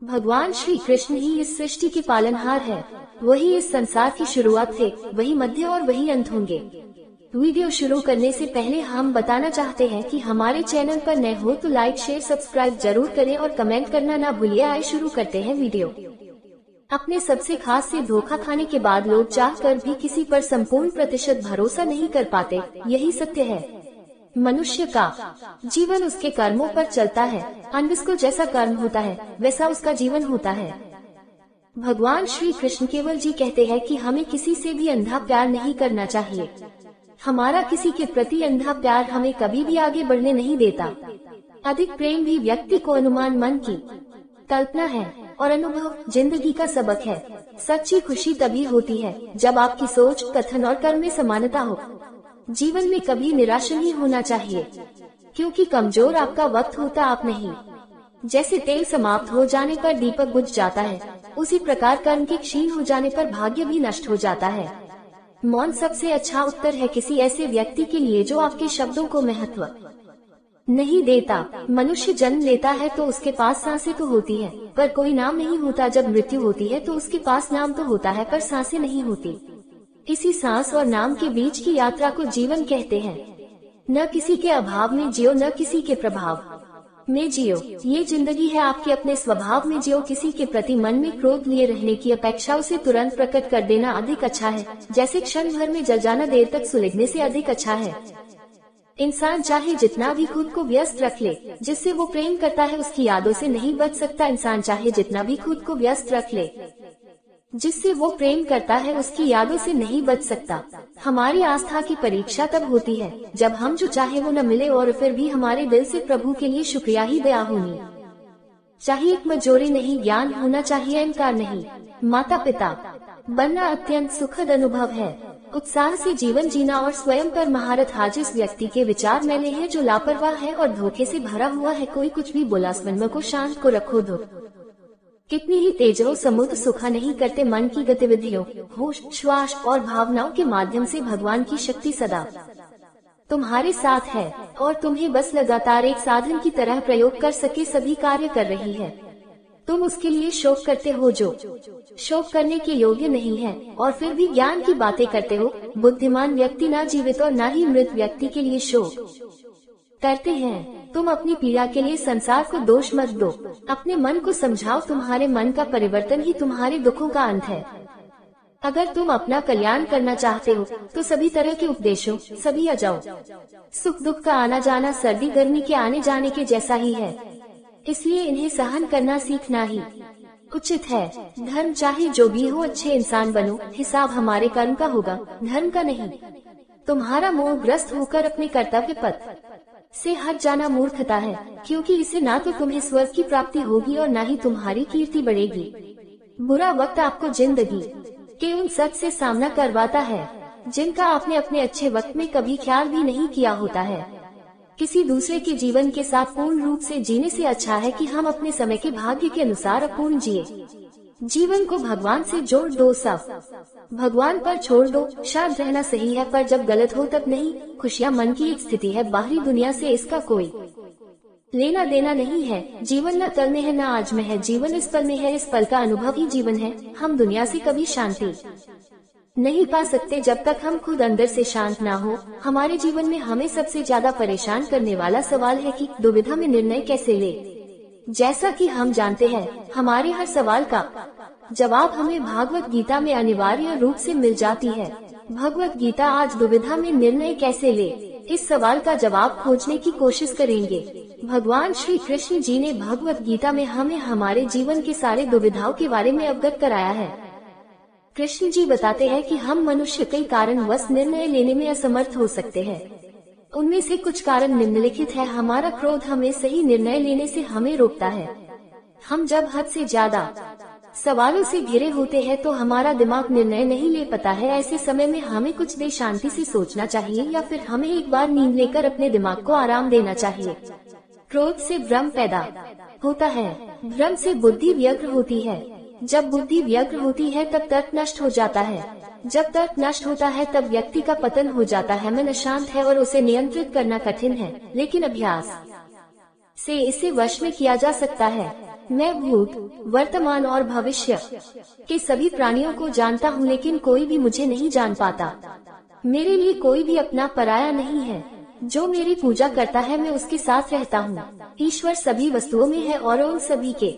भगवान श्री कृष्ण ही इस सृष्टि के पालनहार है। वही इस संसार की शुरुआत थे, वही मध्य और वही अंत होंगे। वीडियो शुरू करने से पहले हम बताना चाहते हैं कि हमारे चैनल पर नए हो तो लाइक शेयर सब्सक्राइब जरूर करें और कमेंट करना ना भूलिए। आइए शुरू करते हैं वीडियो। अपने सबसे खास से धोखा खाने के बाद लोग चाहकर भी किसी पर संपूर्ण प्रतिशत भरोसा नहीं कर पाते। यही सत्य है। मनुष्य का जीवन उसके कर्मों पर चलता है। अन्य को जैसा कर्म होता है वैसा उसका जीवन होता है। भगवान श्री कृष्ण केवल जी कहते हैं कि हमें किसी से भी अंधा प्यार नहीं करना चाहिए। हमारा किसी के प्रति अंधा प्यार हमें कभी भी आगे बढ़ने नहीं देता। अधिक प्रेम भी व्यक्ति को अनुमान, मन की कल्पना है और अनुभव जिंदगी का सबक है। सच्ची खुशी तभी होती है जब आपकी सोच, कथन और कर्म में समानता हो। जीवन में कभी निराश नहीं होना चाहिए, क्योंकि कमजोर आपका वक्त होता आप नहीं। जैसे तेल समाप्त हो जाने पर दीपक बुझ जाता है, उसी प्रकार कर्म के क्षीण हो जाने पर भाग्य भी नष्ट हो जाता है। मौन सबसे अच्छा उत्तर है किसी ऐसे व्यक्ति के लिए जो आपके शब्दों को महत्व नहीं देता। मनुष्य जन्म लेता है तो उसके पास सांसें तो होती है, पर कोई नाम नहीं होता। जब मृत्यु होती है तो उसके पास नाम तो होता है, पर सांसें नहीं होती। इसी सांस और नाम के बीच की यात्रा को जीवन कहते हैं। न किसी के अभाव में जियो, न किसी के प्रभाव में जियो। ये जिंदगी है, आपके अपने स्वभाव में जियो। किसी के प्रति मन में क्रोध लिए रहने की अपेक्षा उसे तुरंत प्रकट कर देना अधिक अच्छा है। जैसे क्षण भर में जल जाना देर तक सुलगने से अधिक अच्छा है। इंसान चाहे जितना भी खुद को व्यस्त रख ले, जिससे वो प्रेम करता है उसकी यादों से नहीं बच सकता। इंसान चाहे जितना भी खुद को व्यस्त रख ले, जिससे वो प्रेम करता है उसकी यादों से नहीं बच सकता। हमारी आस्था की परीक्षा तब होती है जब हम जो चाहे वो न मिले और फिर भी हमारे दिल से प्रभु के लिए शुक्रिया ही दया होनी चाहिए। एक मजोरी नहीं, ज्ञान होना चाहिए, अहंकार नहीं। माता पिता बनना अत्यंत सुखद अनुभव है। उत्साह से जीवन जीना और स्वयं पर महारत। आज इस व्यक्ति के विचार मैंने हैं जो लापरवाह है और धोखे से भरा हुआ है। कोई कुछ भी बोला, मन को शांत को रखो दो। कितनी ही तेज हो समुद्र सुखा नहीं करते। मन की गतिविधियों, होश, श्वास और भावनाओं के माध्यम से भगवान की शक्ति सदा तुम्हारे साथ है और तुम्हें बस लगातार एक साधन की तरह प्रयोग कर सके सभी कार्य कर रही है। तुम उसके लिए शोक करते हो जो शोक करने के योग्य नहीं है और फिर भी ज्ञान की बातें करते हो। बुद्धिमान व्यक्ति ना जीवित और न ही मृत व्यक्ति के लिए शोक करते हैं। तुम अपनी पीड़ा के लिए संसार को दोष मत दो, अपने मन को समझाओ। तुम्हारे मन का परिवर्तन ही तुम्हारे दुखों का अंत है। अगर तुम अपना कल्याण करना चाहते हो तो सभी तरह के उपदेशों सभी आ जाओ। सुख दुख का आना जाना सर्दी गर्मी के आने जाने के जैसा ही है, इसलिए इन्हें सहन करना सीखना ही उचित है। धर्म चाहे जो भी हो, अच्छे इंसान बनो। हिसाब हमारे कर्म का होगा, धर्म का नहीं। तुम्हारा मोहग्रस्त होकर अपने कर्तव्य पथ से हट जाना मूर्खता है, क्योंकि इससे ना तो तुम्हें स्वर्ग की प्राप्ति होगी और न ही तुम्हारी कीर्ति बढ़ेगी। बुरा वक्त आपको जिंदगी के उन सच से सामना करवाता है जिनका आपने अपने अच्छे वक्त में कभी ख्याल भी नहीं किया होता है। किसी दूसरे के जीवन के साथ पूर्ण रूप से जीने से अच्छा है कि हम अपने समय के भाग्य के अनुसार अपूर्ण जिए। जीवन को भगवान से जोड़ दो, सब भगवान पर छोड़ दो। शांत रहना सही है, पर जब गलत हो तब नहीं। खुशियाँ मन की एक स्थिति है, बाहरी दुनिया से इसका कोई लेना देना नहीं है। जीवन न कल में है न आज में है, जीवन इस पल में है। इस पल का अनुभव ही जीवन है। हम दुनिया से कभी शांति नहीं पा सकते जब तक हम खुद अंदर से शांत ना हो। हमारे जीवन में हमें सबसे ज्यादा परेशान करने वाला सवाल है कि दुविधा में निर्णय कैसे ले। जैसा कि हम जानते हैं, हमारे हर सवाल का जवाब हमें भागवत गीता में अनिवार्य रूप से मिल जाती है। भगवत गीता आज दुविधा में निर्णय कैसे ले, इस सवाल का जवाब खोजने की कोशिश करेंगे। भगवान श्री कृष्ण जी ने भगवत गीता में हमें हमारे जीवन के सारे दुविधाओं के बारे में अवगत कराया है। कृष्ण जी बताते हैं कि हम मनुष्य कई कारणवश निर्णय लेने में असमर्थ हो सकते हैं। उनमें से कुछ कारण निम्नलिखित है। हमारा क्रोध हमें सही निर्णय लेने से हमें रोकता है। हम जब हद से ज्यादा सवालों से घिरे होते हैं तो हमारा दिमाग निर्णय नहीं ले पाता है। ऐसे समय में हमें कुछ देर शांति से सोचना चाहिए या फिर हमें एक बार नींद लेकर अपने दिमाग को आराम देना चाहिए। क्रोध से भ्रम पैदा होता है, भ्रम से बुद्धि व्यग्र होती है। जब बुद्धि व्यग्र होती है तब तर्क नष्ट हो जाता है। जब तर्क नष्ट होता है तब व्यक्ति का पतन हो जाता है। मन अशांत है और उसे नियंत्रित करना कठिन है, लेकिन अभ्यास से इसे वश में किया जा सकता है। मैं भूत, वर्तमान और भविष्य के सभी प्राणियों को जानता हूँ, लेकिन कोई भी मुझे नहीं जान पाता। मेरे लिए कोई भी अपना पराया नहीं है। जो मेरी पूजा करता है मैं उसके साथ रहता हूँ। ईश्वर सभी वस्तुओं में है और उन सभी के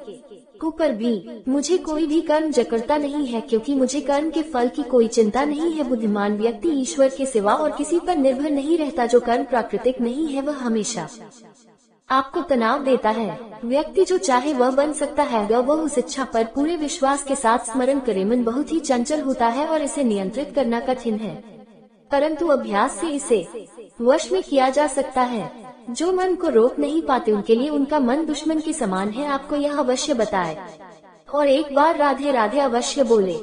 ऊपर भी। मुझे कोई भी कर्म जकड़ता नहीं है, क्योंकि मुझे कर्म के फल की कोई चिंता नहीं है। बुद्धिमान व्यक्ति ईश्वर के सिवा और किसी पर निर्भर नहीं रहता। जो कर्म प्राकृतिक नहीं है वह हमेशा आपको तनाव देता है। व्यक्ति जो चाहे वह बन सकता है, वह उस इच्छा पर पूरे विश्वास के साथ स्मरण करे। मन बहुत ही चंचल होता है और इसे नियंत्रित करना कठिन है, परंतु अभ्यास से इसे वश में किया जा सकता है। जो मन को रोक नहीं पाते उनके लिए उनका मन दुश्मन के समान है। आपको यह अवश्य बताए और एक बार राधे राधे अवश्य बोले।